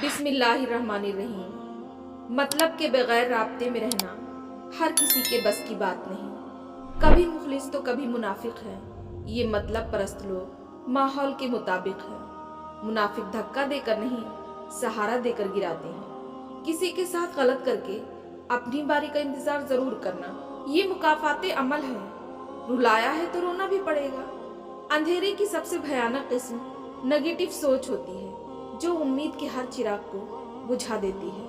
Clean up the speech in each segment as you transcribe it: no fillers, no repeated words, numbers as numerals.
बिस्मिल्लाहिर्रहमानिर्रहीम। मतलब के बगैर राब्ते में रहना हर किसी के बस की बात नहीं। कभी मुखलिस तो कभी मुनाफिक है। ये मतलब परस्त लोग माहौल के मुताबिक है। मुनाफिक धक्का देकर नहीं, सहारा देकर गिराते हैं। किसी के साथ गलत करके अपनी बारी का इंतजार जरूर करना, ये मुकाफाते अमल है। रुलाया है तो रोना भी पड़ेगा। अंधेरे की सबसे भयानक किस्म नेगेटिव सोच होती है, जो उम्मीद के हर चिराग को बुझा देती है।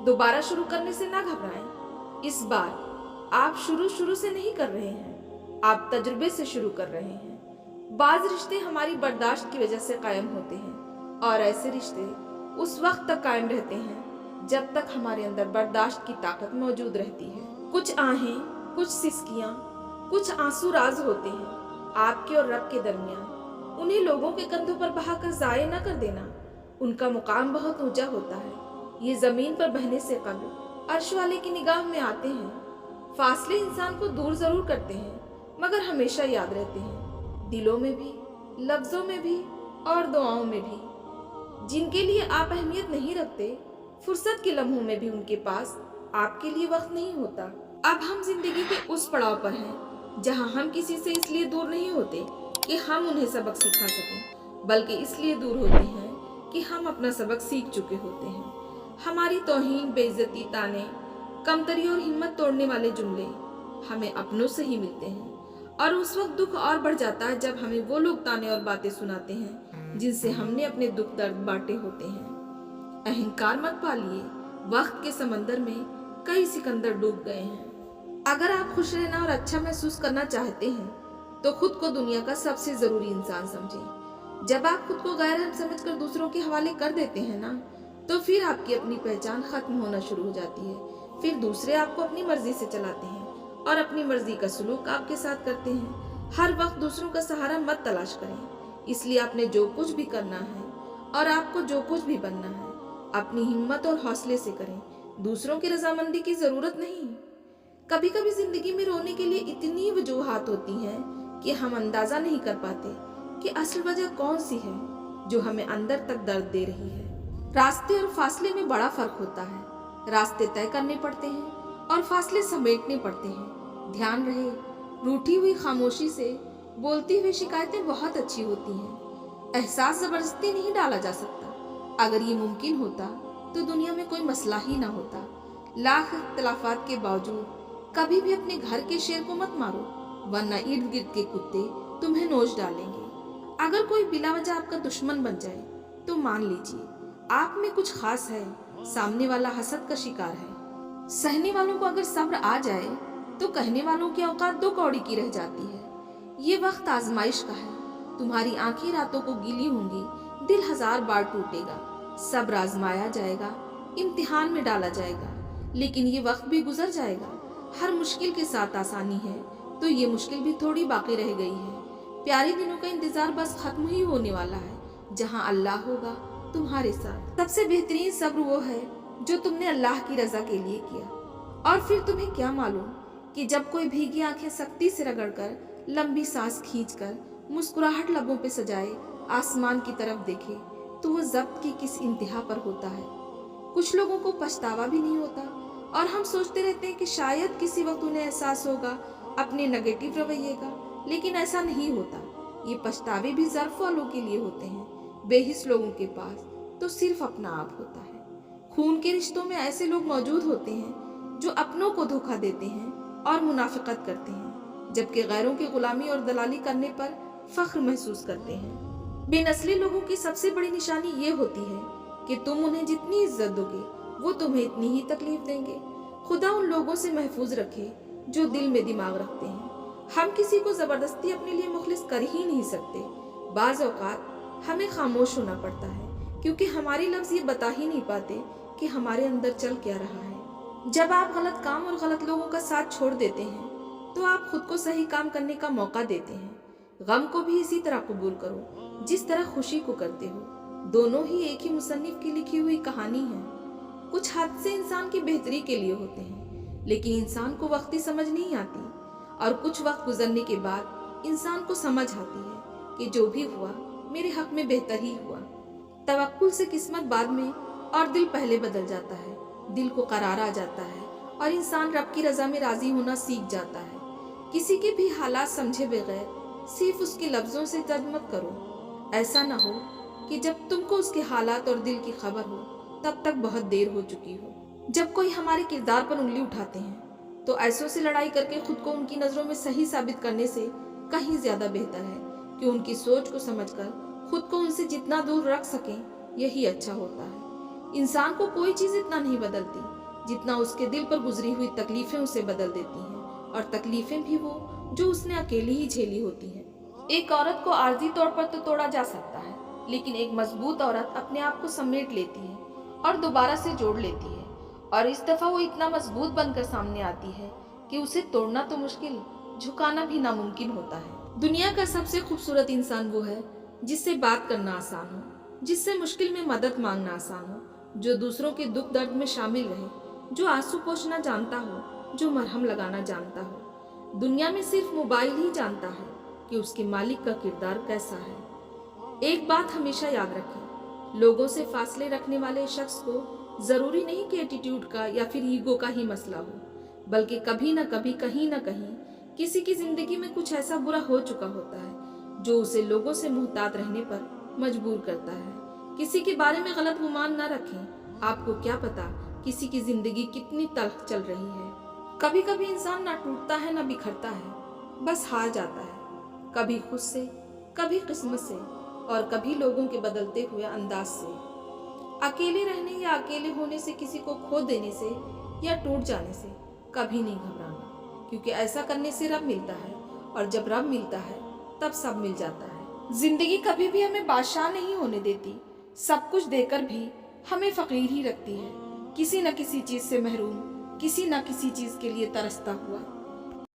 दोबारा शुरू करने से ना घबराएं। इस बार आप शुरू से नहीं कर रहे हैं, आप तजुर्बे से शुरू कर रहे हैं। बाज रिश्ते हमारी बर्दाश्त की वजह से कायम होते हैं, और ऐसे रिश्ते उस वक्त तक कायम रहते हैं जब तक हमारे अंदर बर्दाश्त की ताकत मौजूद रहती है। कुछ आहें, कुछ सिसकियां, कुछ आंसू राज होते हैं आपके और रब के दरमियान। उन्हें लोगों के कंधों पर बहाकर जाये न कर देना। उनका मुकाम बहुत ऊंचा होता है। ये जमीन पर बहने से कबल अर्श वाले की निगाह में आते हैं। फासले इंसान को दूर जरूर करते हैं, मगर हमेशा याद रहते हैं, दिलों में भी, लफ्जों में भी और दुआओं में भी। जिनके लिए आप अहमियत नहीं रखते, फुर्सत के लम्हों में भी उनके पास आपके लिए वक्त नहीं होता। अब हम जिंदगी के उस पड़ाव पर हैं जहां हम किसी से इसलिए दूर नहीं होते कि हम उन्हें सबक सिखा सकें, बल्कि इसलिए दूर होते हैं कि हम अपना सबक सीख चुके होते हैं। हमारी तौहीन, बेइज्जती, ताने, कमतरी और हिम्मत तोड़ने वाले जुमले हमें अपनों से ही मिलते हैं, और उस वक्त दुख और बढ़ जाता है जब हमें वो लोग ताने और बातें सुनाते हैं जिनसे हमने अपने दुख दर्द बांटे होते हैं। अहंकार मत पालिए, वक्त के समंदर में कई सिकंदर डूब गए हैं। अगर आप खुश रहना और अच्छा महसूस करना चाहते हैं तो खुद को दुनिया का सबसे जरूरी इंसान समझें। जब आप खुद को गैर अहम समझकर दूसरों के हवाले कर देते हैं ना, तो फिर आपकी अपनी पहचान खत्म होना शुरू हो जाती है। फिर दूसरे आपको अपनी मर्जी से चलाते हैं और अपनी मर्जी का सलूक आपके साथ करते हैं। हर वक्त दूसरों का सहारा मत तलाश करें। इसलिए आपने जो कुछ भी करना है और आपको जो कुछ भी बनना है, अपनी हिम्मत और हौसले से करें। दूसरों की रजामंदी की जरूरत नहीं। कभी कभी जिंदगी में रोने के लिए इतनी वजूहात होती हैं कि हम अंदाजा नहीं कर पाते कि असल वजह कौन सी है जो हमें अंदर तक दर्द दे रही है। रास्ते और फासले में बड़ा फर्क होता है। रास्ते तय करने पड़ते हैं और फासले समेटने पड़ते हैं। ध्यान रहे, रूठी हुई खामोशी से बोलती हुई शिकायतें बहुत अच्छी होती हैं। एहसास जबरदस्ती नहीं डाला जा सकता। अगर ये मुमकिन होता तो दुनिया में कोई मसला ही ना होता। लाख इख्तिलाफात के बावजूद कभी भी अपने घर के शेर को मत मारो, वरना इर्द गिर्द के कुत्ते तुम्हें नोच डालेंगे। अगर कोई बिला वजह आपका दुश्मन बन जाए तो मान लीजिए आप में कुछ खास है, सामने वाला हसद का शिकार है। सहने वालों को अगर सब्र आ जाए तो कहने वालों की औकात दो कौड़ी की रह जाती है। ये वक्त आजमाइश का है। तुम्हारी आंखें रातों को गीली होंगी, दिल हजार बार टूटेगा। सब्र आजमाया जाएगा, इम्तिहान में डाला जाएगा, लेकिन ये वक्त भी गुजर जाएगा। हर मुश्किल के साथ आसानी है, तो ये मुश्किल भी थोड़ी बाकी रह गई है। प्यारे दिनों का इंतजार बस खत्म ही होने वाला है, जहां अल्लाह होगा तुम्हारे साथ। सबसे बेहतरीन सब्र वो है जो तुमने अल्लाह की रजा के लिए किया। और फिर तुम्हें क्या मालूम कि जब कोई भीगी आंखें सख्ती से रगड़कर, लंबी सांस खींचकर, मुस्कुराहट लबों पे सजाए आसमान की तरफ देखे तो वो जब्त की किस इंतहा पर होता है। कुछ लोगों को पछतावा भी नहीं होता, और हम सोचते रहते हैं कि शायद किसी वक्त उन्हें एहसास होगा अपने नेगेटिव रवैये का, लेकिन ऐसा नहीं होता। ये पछतावे भी ज़र्फ वालों के लिए होते हैं। बेहिस लोगों के पास तो सिर्फ अपना आप होता है। खून के रिश्तों में ऐसे लोग मौजूद होते हैं जो अपनों को धोखा देते हैं और मुनाफिकत करते हैं, जबकि गैरों की गुलामी और दलाली करने पर फख्र महसूस करते हैं। बेनस्ली लोगों की सबसे बड़ी निशानी ये होती है कि तुम उन्हें जितनी इज्जत दोगे वो तुम्हें इतनी ही तकलीफ देंगे। खुदा उन लोगों से महफूज रखे जो दिल में दिमाग रखते हैं। हम किसी को जबरदस्ती अपने लिए मुखलिस कर ही नहीं सकते। बाज़ औक़ात हमें खामोश होना पड़ता है, क्योंकि हमारे लफ्ज़ ये बता ही नहीं पाते कि हमारे अंदर चल क्या रहा है। जब आप गलत काम और गलत लोगों का साथ छोड़ देते हैं तो आप खुद को सही काम करने का मौका देते हैं। गम को भी इसी तरह कबूल करो जिस तरह खुशी को करते हो। दोनों ही एक ही मुसन्निफ की लिखी हुई कहानी है। कुछ हादसे इंसान की बेहतरी के लिए होते हैं, लेकिन इंसान को वक्ती समझ नहीं आती, और कुछ वक्त गुजरने के बाद इंसान को समझ आती है कि जो भी हुआ मेरे हक में बेहतर ही हुआ। तवक्कुल से किस्मत बाद में और दिल पहले बदल जाता है, दिल को करार आ जाता है और इंसान रब की रजा में राजी होना सीख जाता है। किसी के भी हालात समझे बगैर सिर्फ उसके लफ्जों से जज मत करो। ऐसा ना हो कि जब तुमको उसके हालात और दिल की खबर हो तब तक बहुत देर हो चुकी हो। जब कोई हमारे किरदार पर उंगली उठाते हैं तो ऐसों से लड़ाई करके खुद को उनकी नजरों में सही साबित करने से कहीं ज्यादा बेहतर है कि उनकी सोच को समझकर खुद को उनसे जितना दूर रख सकें, यही अच्छा होता है। इंसान को कोई चीज इतना नहीं बदलती जितना उसके दिल पर गुजरी हुई तकलीफें उसे बदल देती हैं, और तकलीफें भी वो जो उसने अकेली ही झेली होती हैं। एक औरत को आर्जी तौर पर तो तोड़ा जा सकता है, लेकिन एक मजबूत औरत अपने आप को समेट लेती है और दोबारा से जोड़ लेती है, और इस दफा वो इतना मजबूत बनकर सामने आती है कि उसे तोड़ना तो मुश्किल, झुकाना भी नामुमकिन होता है। दुनिया का सबसे खूबसूरत इंसान वो है जिससे बात करना आसान हो, जिससे मुश्किल में मदद मांगना आसान हो, जो दूसरों के दुख दर्द में शामिल रहे, जो आंसू पोंछना जानता हो, जो मरहम लगाना जानता हो। दुनिया में सिर्फ मोबाइल ही जानता है कि उसके मालिक का किरदार कैसा है। एक बात हमेशा याद रखें, लोगों से फासले रखने वाले शख्स को जरूरी नहीं कि एटीट्यूड का या फिर ईगो का ही मसला हो, बल्कि कभी न कभी कहीं न कहीं किसी की जिंदगी में कुछ ऐसा बुरा हो चुका होता है जो उसे लोगों से मुहतात रहने पर मजबूर करता है। किसी के बारे में गलत गुमान न रखें, आपको क्या पता किसी की जिंदगी कितनी तल्ख चल रही है। कभी कभी इंसान ना टूटता है ना बिखरता है, बस हार जाता है, कभी खुद से, कभी किस्मत से और कभी लोगों के बदलते हुए अंदाज से। अकेले रहने या अकेले होने से, किसी को खो देने से या टूट जाने से कभी नहीं घबराना, क्योंकि ऐसा करने से रब मिलता है, और जब रब मिलता है तब सब मिल जाता है। जिंदगी कभी भी हमें बादशाह नहीं होने देती, सब कुछ देकर भी हमें फकीर ही रखती है। किसी न किसी चीज से महरूम, किसी न किसी चीज के लिए तरसता हुआ।